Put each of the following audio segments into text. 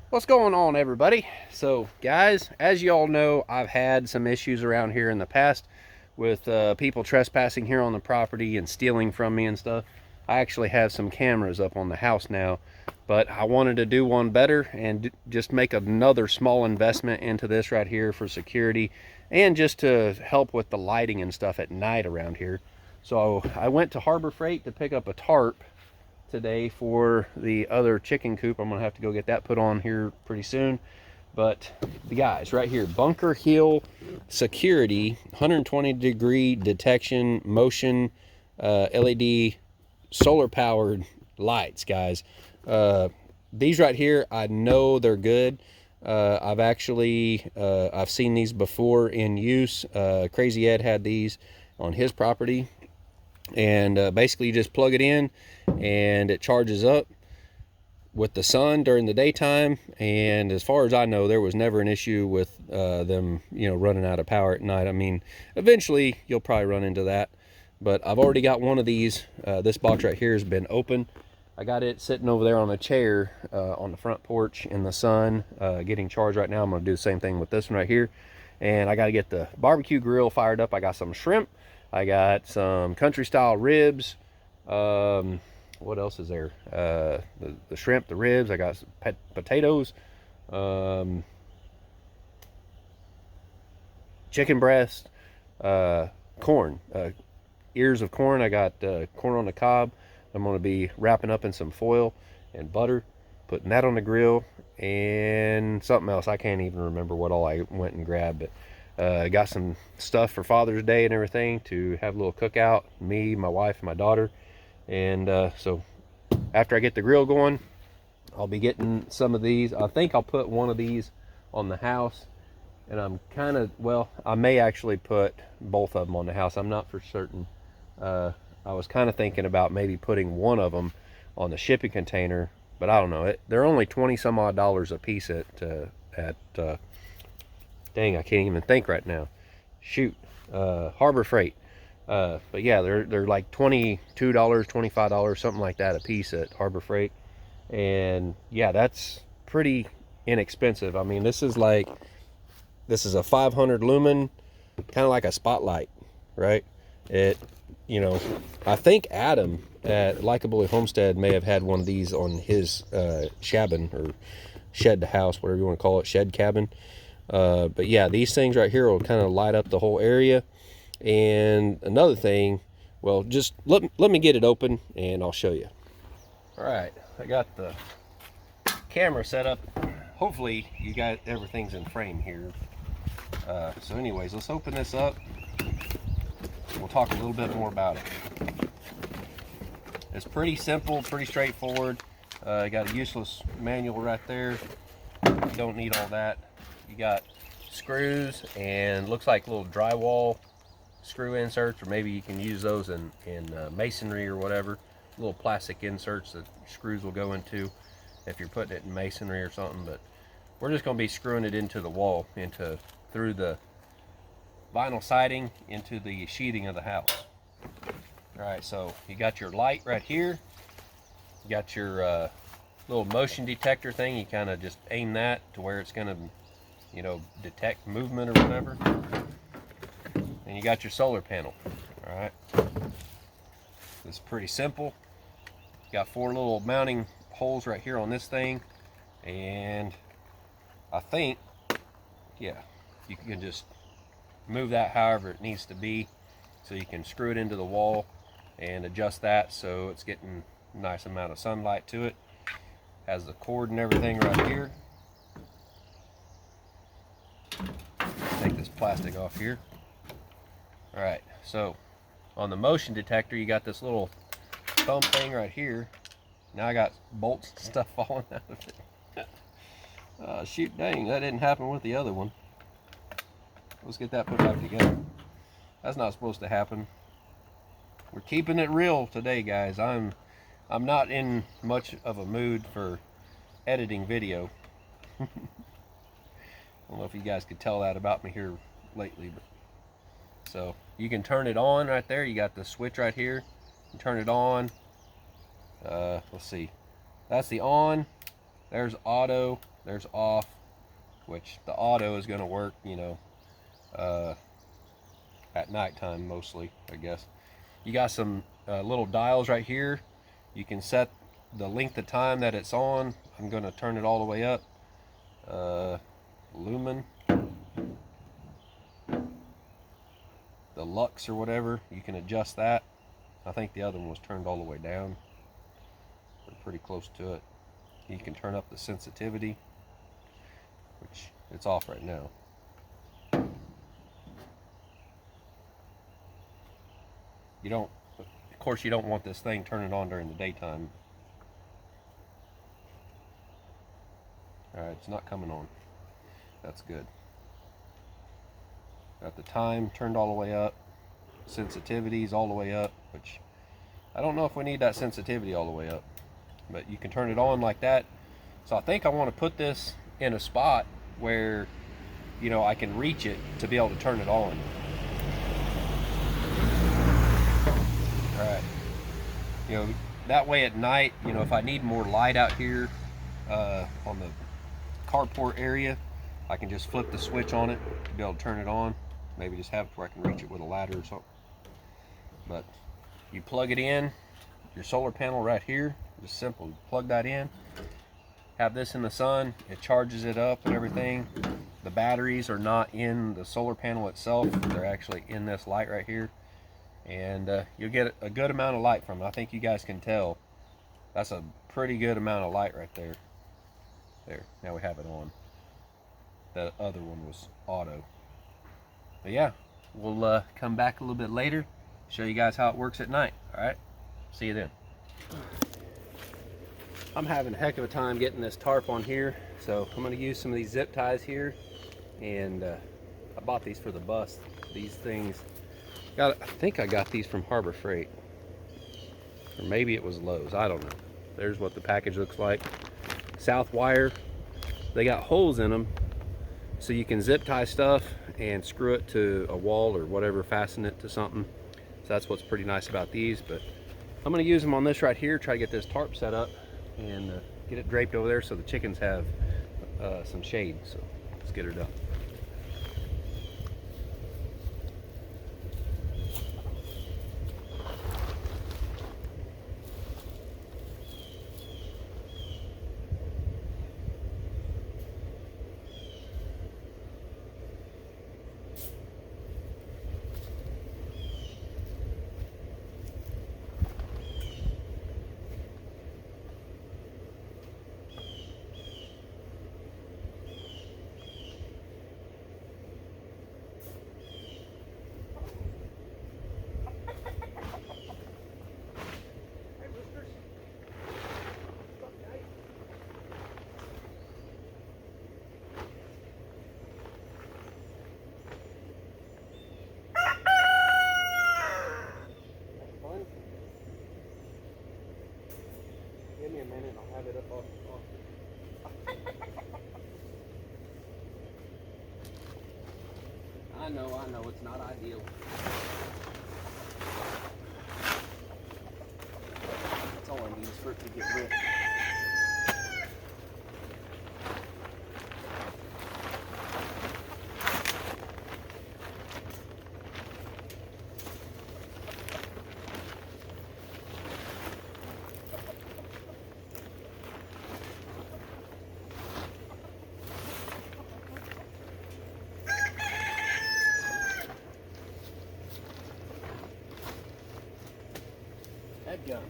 What's going on, everybody? So, guys, as you all know, I've had some issues around here in the past with people trespassing here on the property and stealing from me and stuff. I actually have some cameras up on the house now, but I wanted to do one better and just make another small investment into this right here for security and just to help with the lighting and stuff at night around here. So I went to Harborfreight to pick up a tarp today for the other chicken coop. I'm gonna have to go get that put on here pretty soon. But the guys right here, Bunker Hill Security, 120-degree detection, motion, LED, solar powered lights, guys. These right here, I know they're good. I've seen these before in use. Crazy Ed had these on his property, and basically you just plug it in and it charges up with the sun during the daytime. And as far as I know, there was never an issue with them running out of power at night. I mean, eventually you'll probably run into that, but I've already got one of these. This box right here has been open. I got it sitting over there on a chair on the front porch in the sun, getting charged right now. I'm going to do the same thing with this one right here. And I got to get the barbecue grill fired up. I got some shrimp. I got some country style ribs. What else is there? The shrimp, the ribs. I got some potatoes, chicken breast, corn, ears of corn. I got corn on the cob. I'm going to be wrapping up in some foil and butter, putting that on the grill, and something else. I can't even remember what all I went and grabbed, but I got some stuff for Father's Day and everything to have a little cookout, me, my wife, and my daughter. And so after I get the grill going, I'll be getting some of these. I think I'll put one of these on the house, and I'm kind of, well, I may actually put both of them on the house. I'm not for certain. I was kind of thinking about maybe putting one of them on the shipping container, but I don't know. They're only 20 some odd dollars a piece at dang, I can't even think right now. Shoot, Harbor Freight. But yeah, they're like $22, $25, something like that a piece at Harbor Freight. And yeah, that's pretty inexpensive. I mean, this is a 500 lumen, kind of like a spotlight, right? I think Adam at Likeably Homestead may have had one of these on his cabin or shed house, whatever you want to call it, shed cabin. But yeah, these things right here will kind of light up the whole area. And another thing, well, just let me get it open and I'll show you. All right, I got the camera set up. Hopefully you got everything's in frame here. So anyways, let's open this up. We'll talk a little bit more about it. It's pretty simple, pretty straightforward. You got a useless manual right there. You don't need all that. You got screws and looks like little drywall screw inserts, or maybe you can use those in masonry or whatever. Little plastic inserts that screws will go into if you're putting it in masonry or something. But we're just going to be screwing it into the wall, through the vinyl siding into the sheathing of the house. All right, so you got your light right here. You got your little motion detector thing. You kind of just aim that to where it's going to, detect movement or whatever. And you got your solar panel. All right, it's pretty simple. You got 4 little mounting holes right here on this thing, and I think, yeah, you can just move that however it needs to be, so you can screw it into the wall and adjust that so it's getting a nice amount of sunlight to it. Has the cord and everything right here. Take this plastic off here. All right, so on the motion detector, you got this little thumb thing right here. Now I got bolts and stuff falling out of it. Shoot, dang, that didn't happen with the other one. Let's get that put back together. That's not supposed to happen. We're keeping it real today, guys. I'm not in much of a mood for editing video. I don't know if you guys could tell that about me here lately, but so you can turn it on right there. You got the switch right here. You turn it on. Let's see. That's the on. There's auto, there's off, which the auto is going to work, you know, at nighttime mostly, I guess. You got some little dials right here. You can set the length of time that it's on. I'm going to turn it all the way up. Lumen, the lux or whatever, you can adjust that. I think the other one was turned all the way down. We're pretty close to it. You can turn up the sensitivity, which it's off right now. You don't, of course, you don't want this thing turning on during the daytime. All right, it's not coming on. That's good. Got the time turned all the way up. Sensitivity's all the way up, which I don't know if we need that sensitivity all the way up, but you can turn it on like that. So I think I want to put this in a spot where, you know, I can reach it to be able to turn it on. All right. You know, that way at night, you know, if I need more light out here on the carport area, I can just flip the switch on it to be able to turn it on. Maybe just have it where I can reach it with a ladder or something. But you plug it in, your solar panel right here, just simple, plug that in, have this in the sun, it charges it up and everything. The batteries are not in the solar panel itself, they're actually in this light right here. And you'll get a good amount of light from it. I think you guys can tell. That's a pretty good amount of light right there. There, now we have it on. The other one was auto. But yeah, we'll come back a little bit later, show you guys how it works at night. All right, see you then. I'm having a heck of a time getting this tarp on here, so I'm going to use some of these zip ties here. And I bought these for the bus. These things, I think I got these from Harborfreight, or maybe it was Lowe's, I don't know. There's what the package looks like. South wire, they got holes in them so you can zip tie stuff and screw it to a wall or whatever, fasten it to something. So that's what's pretty nice about these. But I'm going to use them on this right here, try to get this tarp set up and get it draped over there so the chickens have some shade. So let's get her done. Give me a minute and I'll have it up off. I know, it's not ideal. That's all I need is for it to get ripped. Headgun.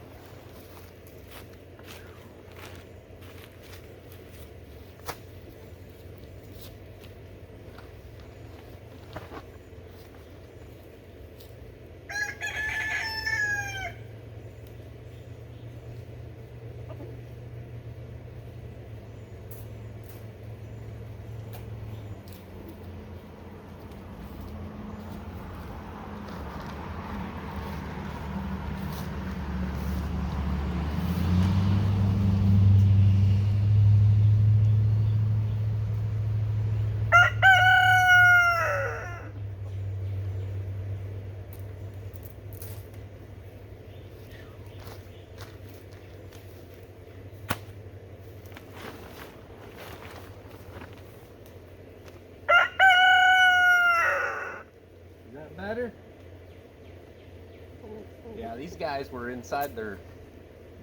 guys were inside the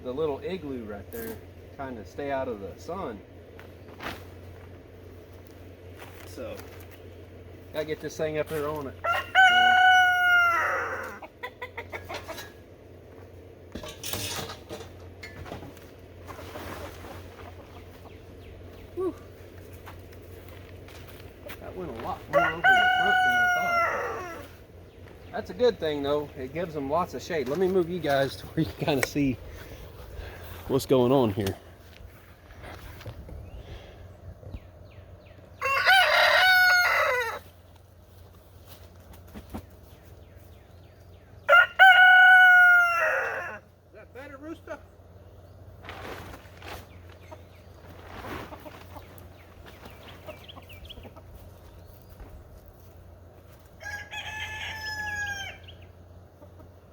little igloo right there, trying to stay out of the sun. So, gotta get this thing up there on it. Whew. That went a lot more over the front than I thought. That's a good thing though. It gives them lots of shade. Let me move you guys to where you kind of see what's going on here. Is that better, Rooster?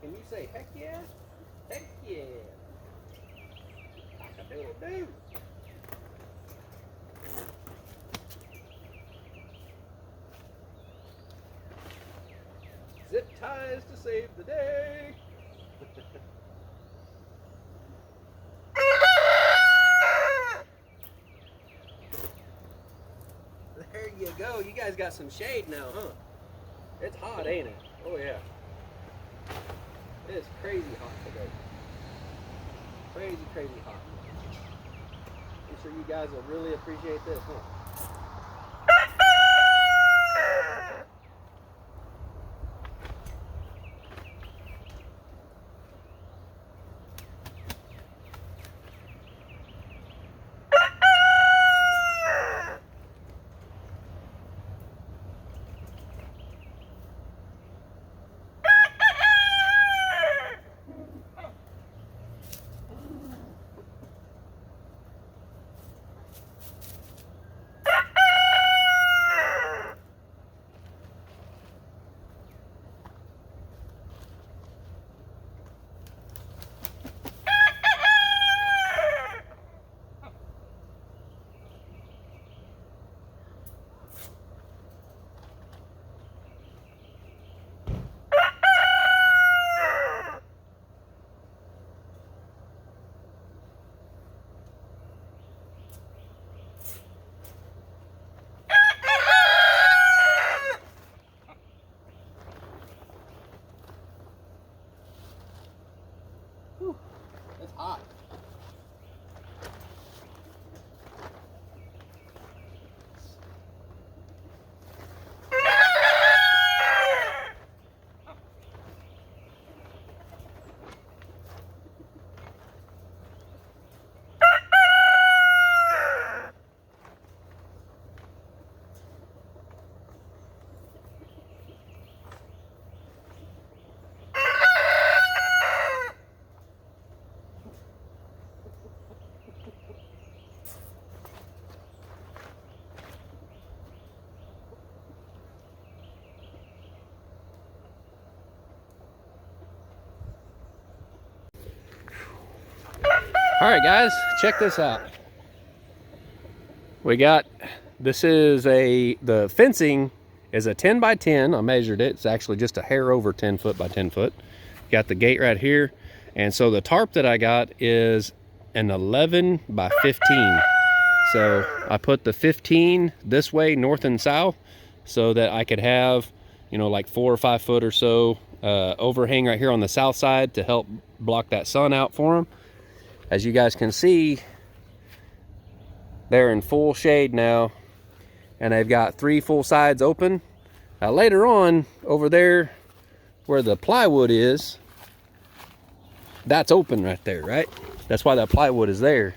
Can you say heck yeah? Heck yeah. Cock-a-doodle-doo. Zip ties to save the day. There you go. You guys got some shade now, huh? It's hot, ain't it? Oh yeah. It is crazy hot today. Crazy, crazy hot. I'm sure you guys will really appreciate this, huh? Whew, it's hot. All right, guys, check this out. We got, the fencing is a 10 by 10. I measured it. It's actually just a hair over 10 foot by 10 foot. Got the gate right here. And so the tarp that I got is an 11 by 15. So I put the 15 this way, north and south, so that I could have, you know, like 4 or 5 foot or so overhang right here on the south side to help block that sun out for them. As you guys can see, they're in full shade now, and they've got 3 full sides open. Now later on, over there where the plywood is, that's open right there, right? That's why that plywood is there.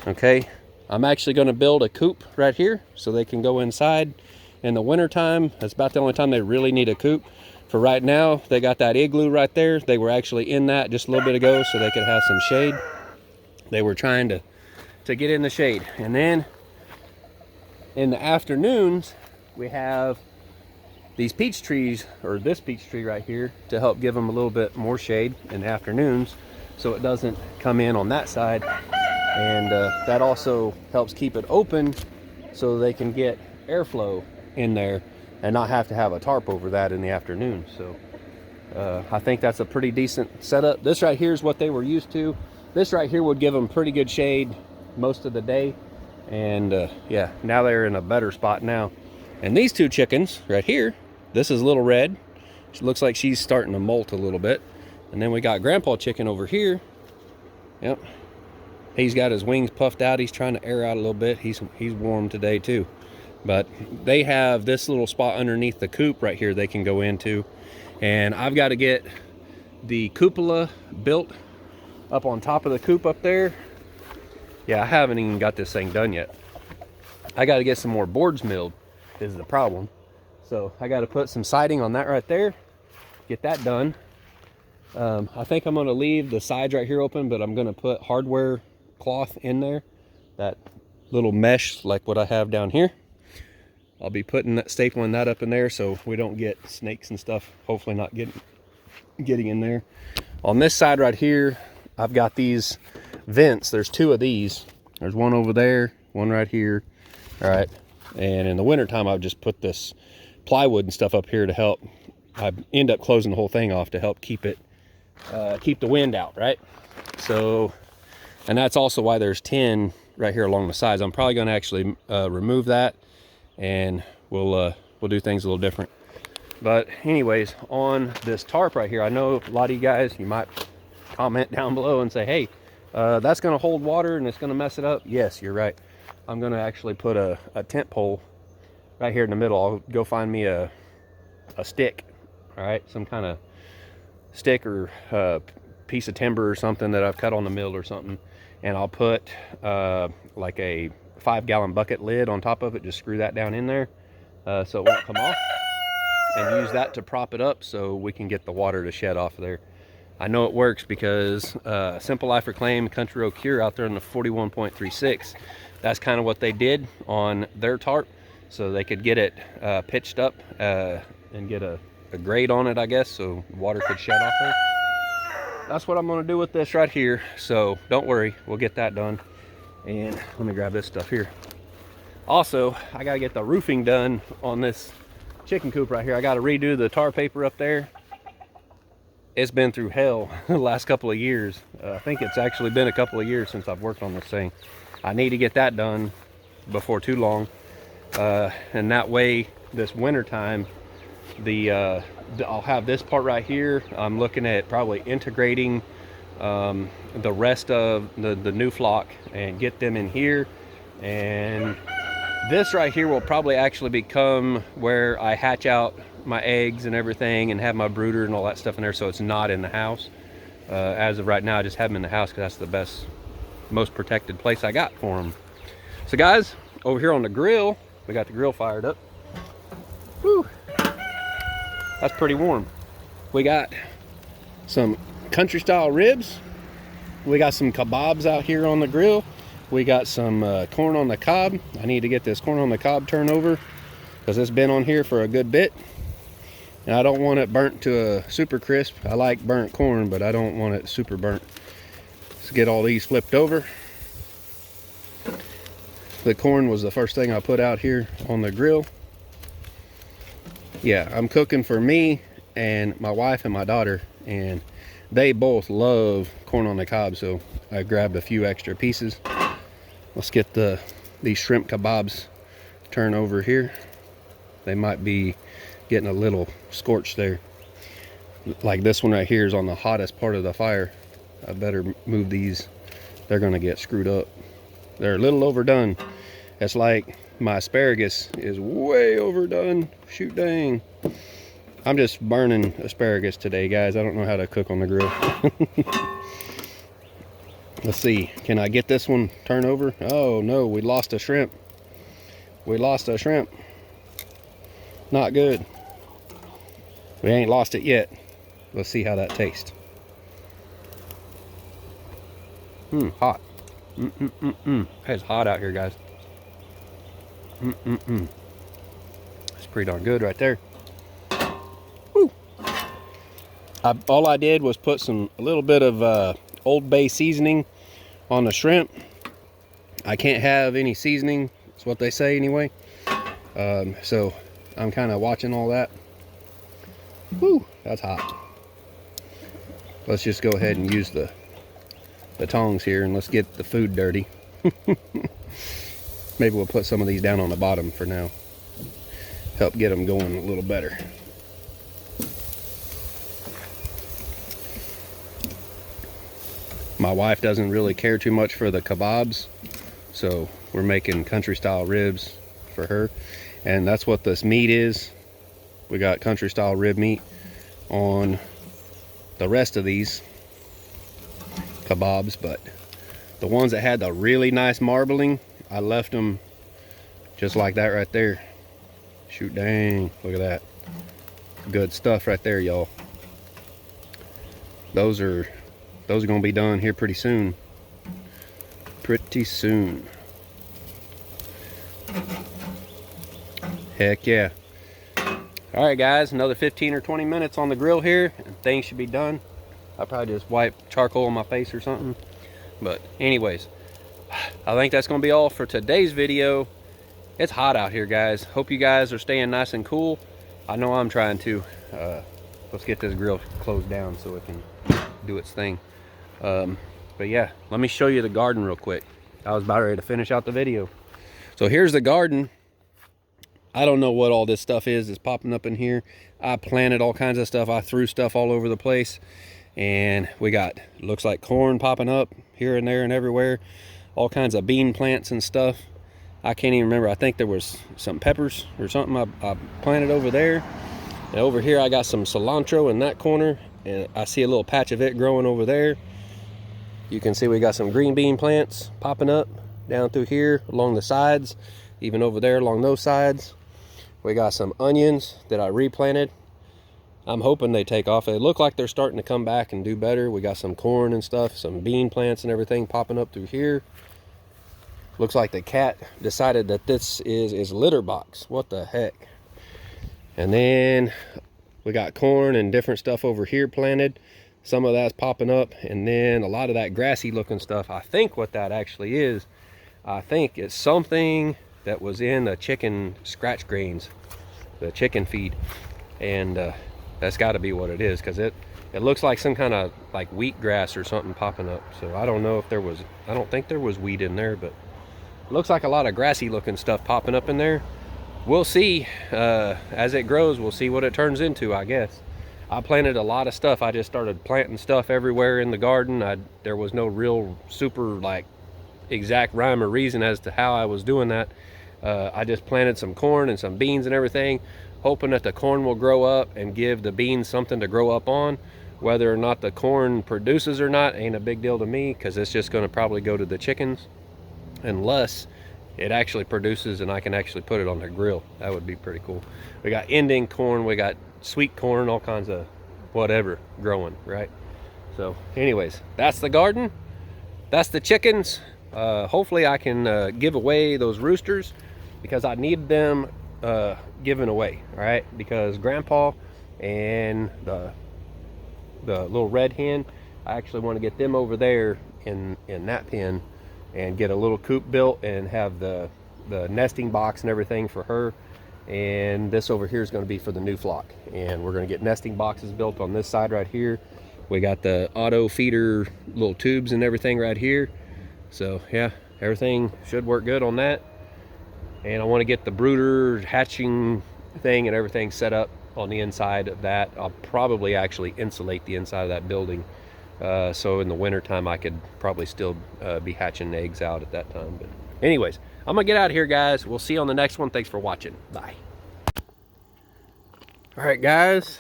Okay, I'm actually going to build a coop right here so they can go inside in the winter time. That's about the only time they really need a coop. For right now, they got that igloo right there. They were actually in that just a little bit ago so they could have some shade. They were trying to get in the shade. And then in the afternoons, we have these peach trees, or this peach tree right here, to help give them a little bit more shade in the afternoons so it doesn't come in on that side. And that also helps keep it open so they can get airflow in there and not have to have a tarp over that in the afternoon. So I think that's a pretty decent setup. This right here is what they were used to. This right here would give them pretty good shade most of the day. And yeah, now they're in a better spot now. And these two chickens right here, this is Little Red. She looks like she's starting to molt a little bit. And then we got Grandpa Chicken over here. Yep. He's got his wings puffed out. He's trying to air out a little bit. He's warm today too. But they have this little spot underneath the coop right here they can go into. And I've got to get the cupola built up on top of the coop up there. Yeah, I haven't even got this thing done yet. I got to get some more boards milled is the problem. So I got to put some siding on that right there. Get that done. I think I'm going to leave the sides right here open, but I'm going to put hardware cloth in there. That little mesh like what I have down here. I'll be putting that, stapling that up in there so we don't get snakes and stuff. Hopefully not getting in there. On this side right here, I've got these vents. There's two of these. There's one over there, one right here. All right. And in the wintertime, I would just put this plywood and stuff up here to help. I end up closing the whole thing off to help keep it, keep the wind out, right? So, and that's also why there's 10 right here along the sides. I'm probably going to actually remove that, and we'll do things a little different. But anyways, on this tarp right here, I know a lot of you guys, you might comment down below and say, hey, that's going to hold water and it's going to mess it up. Yes, you're right. I'm going to actually put a tent pole right here in the middle. I'll go find me a stick, all right, some kind of stick or piece of timber or something that I've cut on the mill or something, and I'll put like a 5-gallon bucket lid on top of it. Just screw that down in there so it won't come off, and use that to prop it up so we can get the water to shed off of there. I know it works because Simple Life Reclaim Country Road Cure out there in the 41.36, that's kind of what they did on their tarp, so they could get it pitched up and get a grate on it, I guess, so water could shed off there. That's what I'm going to do with this right here. So don't worry, we'll get that done. And let me grab this stuff here. Also, I got to get the roofing done on this chicken coop right here. I got to redo the tar paper up there. It's been through hell the last couple of years. I think it's actually been a couple of years since I've worked on this thing. I need to get that done before too long. And that way, this winter time, I'll have this part right here. I'm looking at probably integrating the rest of the new flock and get them in here. And this right here will probably actually become where I hatch out my eggs and everything and have my brooder and all that stuff in there, so it's not in the house. As of right now, I just have them in the house because that's the best, most protected place I got for them. So guys, over here on the grill, we got the grill fired up. Whew. That's pretty warm. We got some country style ribs. We got some kebabs out here on the grill. We got some corn on the cob. I need to get this corn on the cob turned over because it's been on here for a good bit. And I don't want it burnt to a super crisp. I like burnt corn, but I don't want it super burnt. Let's get all these flipped over. The corn was the first thing I put out here on the grill. Yeah, I'm cooking for me and my wife and my daughter, and they both love corn on the cob, so I grabbed a few extra pieces. Let's get these shrimp kebabs turned over here. They might be getting a little scorched there. Like this one right here is on the hottest part of the fire. I better move these. They're gonna get screwed up. They're a little overdone. It's like my asparagus is way overdone. Shoot dang. I'm just burning asparagus today, guys. I don't know how to cook on the grill. Let's see, can I get this one turned over? Oh no, we lost a shrimp. We lost a shrimp. Not good. We ain't lost it yet. Let's see how that tastes. Hot. It's hot out here, guys. It's pretty darn good right there. Woo. All I did was put a little bit of Old Bay seasoning on the shrimp. I can't have any seasoning. That's what they say anyway. So I'm kind of watching all that. Woo, that's hot. let's just go ahead and use the tongs here, and let's get the food dirty. Maybe we'll put some of these down on the bottom for now. Help get them going a little better. My wife doesn't really care too much for the kebabs, so we're making country style ribs for her. And that's what this meat is. We got country style rib meat on the rest of these kebabs, but the ones that had the really nice marbling, I left them just like that right there. Shoot, dang, look at that. Good stuff right there, y'all. Those are gonna be done here pretty soon. Pretty soon. Heck yeah. All right, guys, another 15 or 20 minutes on the grill here, and things should be done. I'll probably just wipe charcoal on my face or something. But anyways, I think that's gonna be all for today's video. It's hot out here, guys. Hope you guys are staying nice and cool. I know I'm trying to. Let's get this grill closed down so it can do its thing. But yeah, let me show you the garden real quick. I was about ready to finish out the video. So here's the garden. I don't know what all this stuff is that's popping up in here. I planted all kinds of stuff. I threw stuff all over the place. And we got, looks like corn popping up here and there and everywhere. All kinds of bean plants and stuff. I can't even remember. I think there was some peppers or something I planted over there. And over here I got some cilantro in that corner. And I see a little patch of it growing over there. You can see we got some green bean plants popping up down through here along the sides. Even over there along those sides. We got some onions that I replanted. I'm hoping they take off. They look like they're starting to come back and do better. We got some corn and stuff, some bean plants and everything popping up through here. Looks like the cat decided that this is litter box. What the heck? And then we got corn and different stuff over here planted. Some of that's popping up, and then a lot of that grassy looking stuff. I think what that actually is, I think it's something that was in the chicken scratch grains, the chicken feed, and that's got to be what it is, because it looks like some kind of like wheatgrass or something popping up. So I don't know if there was, I don't think there was wheat in there, but it looks like a lot of grassy looking stuff popping up in there. We'll see as it grows. We'll see what it turns into, I guess. I planted a lot of stuff. I just started planting stuff everywhere in the garden. There was no real super like exact rhyme or reason as to how I was doing that. I just planted some corn and some beans and everything, hoping that the corn will grow up and give the beans something to grow up on. Whether or not the corn produces or not ain't a big deal to me, because it's just going to probably go to the chickens, unless it actually produces and I can actually put it on the grill. That would be pretty cool. We got Indian corn, we got sweet corn, all kinds of whatever growing, right? So anyways, that's the garden, that's the chickens. Hopefully I can give away those roosters, because I need them given away, all right? Because Grandpa and the little red hen, I actually want to get them over there in that pen and get a little coop built and have the nesting box and everything for her. And this over here is going to be for the new flock, and we're going to get nesting boxes built on this side right here. We got the auto feeder little tubes and everything right here. So yeah, everything should work good on that. And I want to get the brooder hatching thing and everything set up on the inside of that. I'll probably actually insulate the inside of that building, so in the winter time I could probably still be hatching eggs out at that time. But anyways, I'm gonna get out of here, guys. We'll see you on the next one. Thanks for watching. Bye. All right, guys,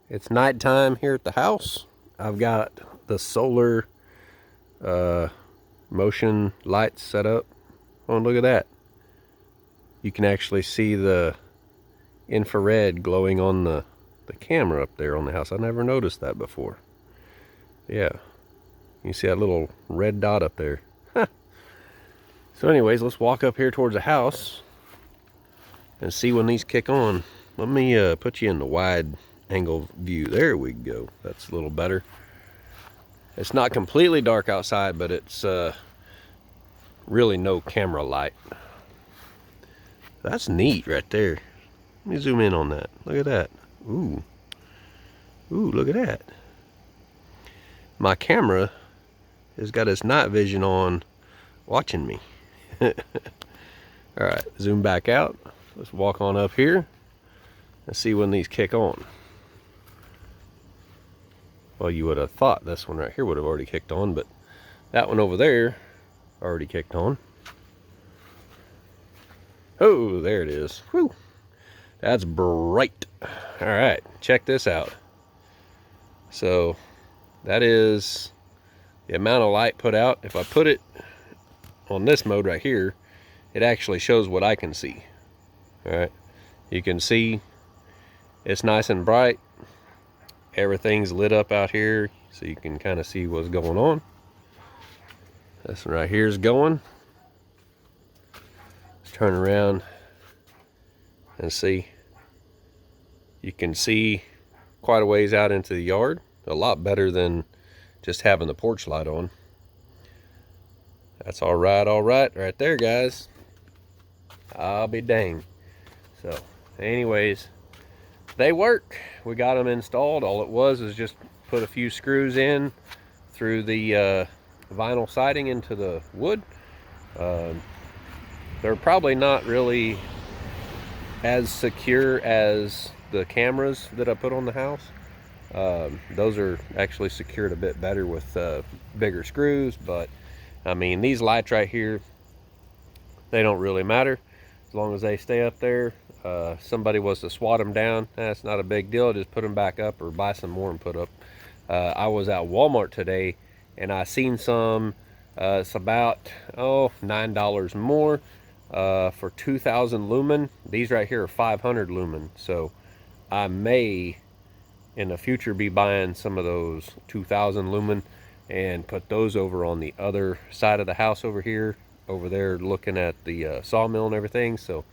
it's nighttime here at the house. I've got the solar motion lights set up. Oh, look at that. You can actually see the infrared glowing on the camera up there on the house. I never noticed that before. Yeah, you see that little red dot up there. So anyways, let's walk up here towards the house and see when these kick on. Let me put you in the wide angle view. There we go. That's a little better. It's not completely dark outside, but it's really no camera light. That's neat right there. Let me zoom in on that. Look at that. Ooh. Ooh, look at that. my camera has got its night vision on watching me. Alright, zoom back out. Let's walk on up here and see when these kick on. Well, you would have thought this one right here would have already kicked on, but that one over there already kicked on. Oh, there it is. Whew. That's bright. Alright, check this out. So, that is the amount of light put out. If I put it on this mode right here, it actually shows what I can see. Alright, you can see it's nice and bright. Everything's lit up out here, so you can kind of see what's going on. This one right here is going. Let's turn around and see. You can see quite a ways out into the yard. A lot better than just having the porch light on. That's all right right there, guys. I'll be dang. So, anyways, they work. We got them installed. All it was is just put a few screws in through the vinyl siding into the wood. They're probably not really as secure as the cameras that I put on the house. Those are actually secured a bit better with bigger screws, but I mean, these lights right here, they don't really matter as long as they stay up there. Somebody was to swat them down, that's not a big deal. Just put them back up or buy some more and put up. I was at Walmart today and I seen some. It's about $9 more for 2,000 lumen. These right here are 500 lumen, so I may in the future be buying some of those 2,000 lumen and put those over on the other side of the house over here, over there looking at the sawmill and everything. So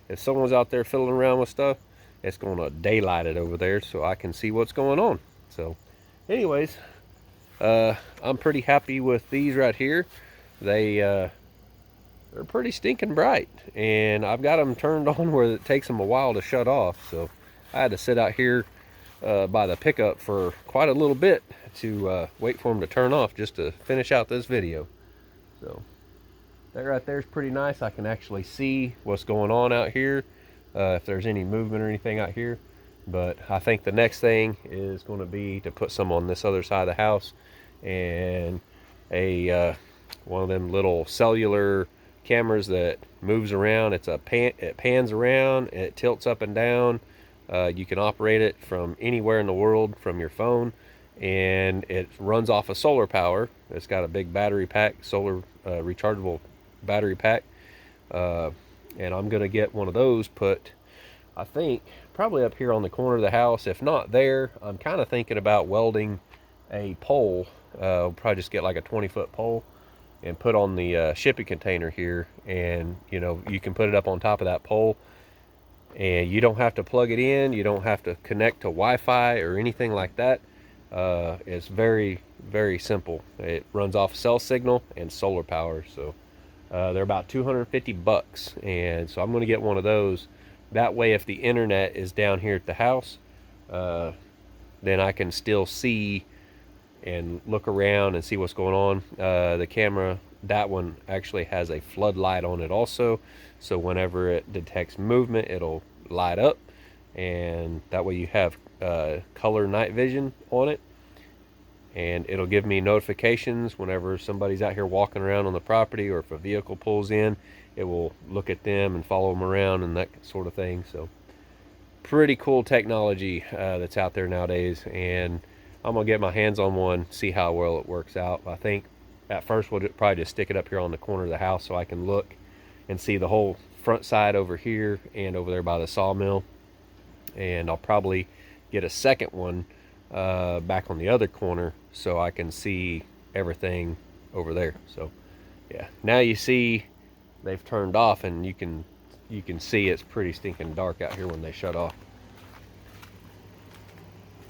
if someone's out there fiddling around with stuff, it's going to daylight it over there so I can see what's going on. So anyways, I'm pretty happy with these right here. They're pretty stinking bright, and I've got them turned on where it takes them a while to shut off. So I had to sit out here by the pickup for quite a little bit to wait for them to turn off just to finish out this video. So that right there is pretty nice. I can actually see what's going on out here, if there's any movement or anything out here. But I think the next thing is going to be to put some on this other side of the house, and a one of them little cellular cameras that moves around. It's it pans around, it tilts up and down. You can operate it from anywhere in the world from your phone, and it runs off of solar power. It's got a big battery pack, solar rechargeable battery pack, and I'm gonna get one of those put, I think, probably up here on the corner of the house. If not there, I'm kind of thinking about welding a pole. I'll probably just get like a 20-foot pole and put on the shipping container here, and you know, you can put it up on top of that pole, and you don't have to plug it in, you don't have to connect to Wi-Fi or anything like that. It's very, very simple. It runs off cell signal and solar power. So they're about 250 bucks, and so I'm going to get one of those. That way, if the internet is down here at the house, then I can still see and look around and see what's going on. The camera, that one actually has a floodlight on it also, so whenever it detects movement, it'll light up, and that way you have color night vision on it, and it'll give me notifications whenever somebody's out here walking around on the property, or if a vehicle pulls in, it will look at them and follow them around and that sort of thing. So pretty cool technology that's out there nowadays, and I'm gonna get my hands on one, see how well it works out. I think at first we'll probably just stick it up here on the corner of the house so I can look and see the whole front side over here and over there by the sawmill. And I'll probably get a second one back on the other corner so I can see everything over there. So yeah, now you see they've turned off, and you can see it's pretty stinking dark out here when they shut off.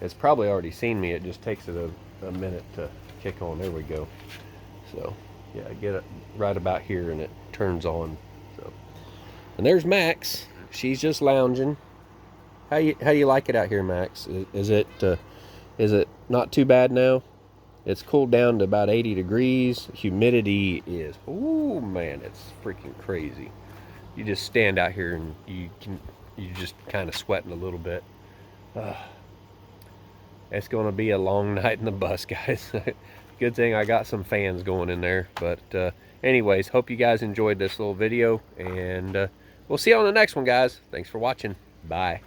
It's probably already seen me. It just takes it a minute to kick on. There we go. So yeah, I get it right about here and it turns on. So, and there's Max. She's just lounging. How you like it out here, Max? Is it not too bad now? It's cooled down to about 80 degrees. Humidity is, oh man, it's freaking crazy. You just stand out here and you just kind of sweating a little bit. It's going to be a long night in the bus, guys. Good thing I got some fans going in there. But anyways, hope you guys enjoyed this little video, and we'll see you on the next one, guys. Thanks for watching. Bye.